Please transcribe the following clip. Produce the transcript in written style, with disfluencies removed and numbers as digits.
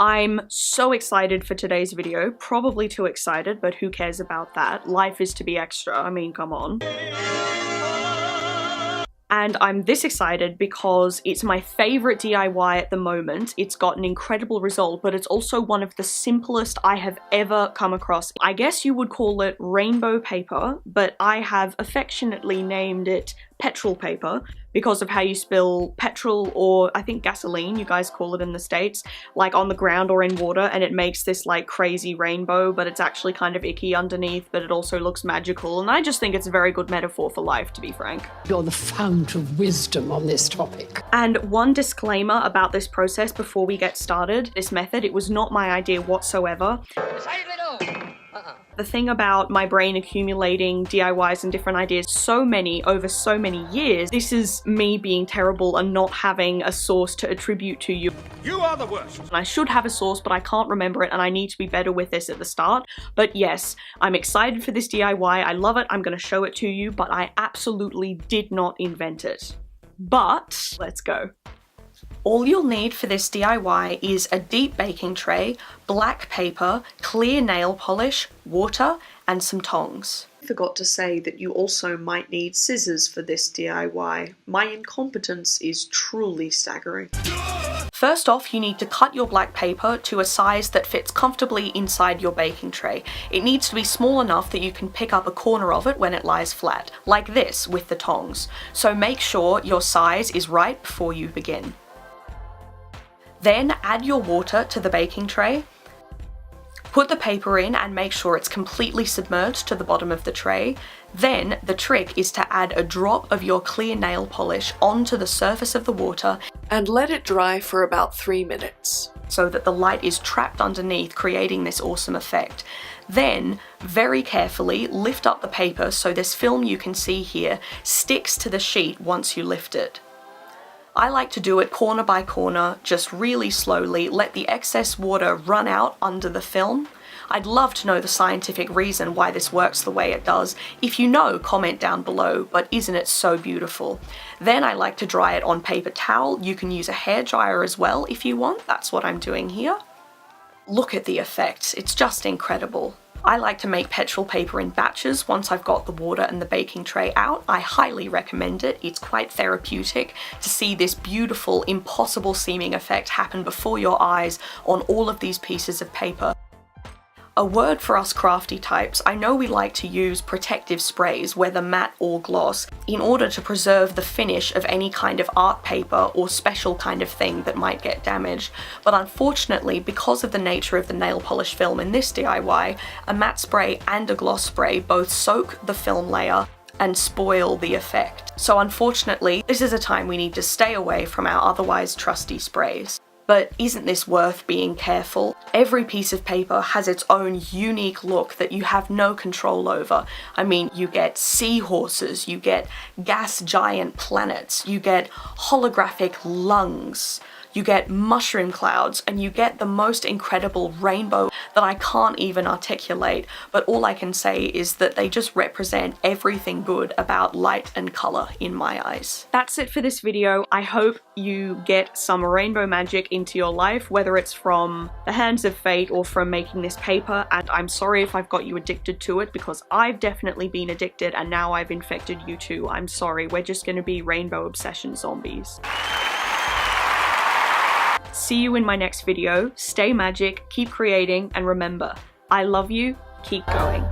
I'm so excited for today's video, probably too excited, but who cares about that? Life is to be extra, I mean, come on. And I'm this excited because it's my favorite DIY at the moment. It's got an incredible result, but it's also one of the simplest I have ever come across. I guess you would call it rainbow paper, but I have affectionately named it petrol paper because of how you spill petrol, or I think gasoline, you guys call it in the States, like on the ground or in water, and it makes this like crazy rainbow, but it's actually kind of icky underneath, but it also looks magical, and I just think it's a very good metaphor for life, to be frank. You're the fount of wisdom on this topic. And one disclaimer about this process before we get started. This method, it was not my idea whatsoever. The thing about my brain accumulating DIYs and different ideas, so many over so many years, this is me being terrible and not having a source to attribute to you. You are the worst. And I should have a source, but I can't remember it, and I need to be better with this at the start. But yes, I'm excited for this DIY. I love it. I'm going to show it to you, but I absolutely did not invent it. But let's go. All you'll need for this DIY is a deep baking tray, black paper, clear nail polish, water, and some tongs. I forgot to say that you also might need scissors for this DIY. My incompetence is truly staggering. First off, you need to cut your black paper to a size that fits comfortably inside your baking tray. It needs to be small enough that you can pick up a corner of it when it lies flat, like this with the tongs. So make sure your size is right before you begin. Then add your water to the baking tray. Put the paper in and make sure it's completely submerged to the bottom of the tray. Then the trick is to add a drop of your clear nail polish onto the surface of the water And let it dry for about 3 minutes. so that the light is trapped underneath, creating this awesome effect. Then, very carefully, lift up the paper so this film you can see here sticks to the sheet once you lift it. I like to do it corner by corner, just really slowly, let the excess water run out under the film. I'd love to know the scientific reason why this works the way it does. If you know, comment down below, but isn't it so beautiful? Then I like to dry it on paper towel. You can use a hairdryer as well if you want. That's what I'm doing here. Look at the effect, it's just incredible. I like to make petrol paper in batches once I've got the water and the baking tray out. I highly recommend it. It's quite therapeutic to see this beautiful, impossible seeming effect happen before your eyes on all of these pieces of paper. A word for us crafty types, I know we like to use protective sprays, whether matte or gloss, in order to preserve the finish of any kind of art paper or special kind of thing that might get damaged. But unfortunately, because of the nature of the nail polish film in this DIY, a matte spray and a gloss spray both soak the film layer and spoil the effect. So unfortunately, this is a time we need to stay away from our otherwise trusty sprays. But isn't this worth being careful? Every piece of paper has its own unique look that you have no control over. I mean, you get seahorses, you get gas giant planets, you get holographic lungs, you get mushroom clouds, and you get the most incredible rainbow that I can't even articulate, but all I can say is that they just represent everything good about light and color in my eyes. That's it for this video. I hope you get some rainbow magic into your life, whether it's from the hands of fate or from making this paper, and I'm sorry if I've got you addicted to it, because I've definitely been addicted and now I've infected you too. I'm sorry, we're just gonna be rainbow obsession zombies. See you in my next video. Stay magic, keep creating, and remember, I love you, keep going.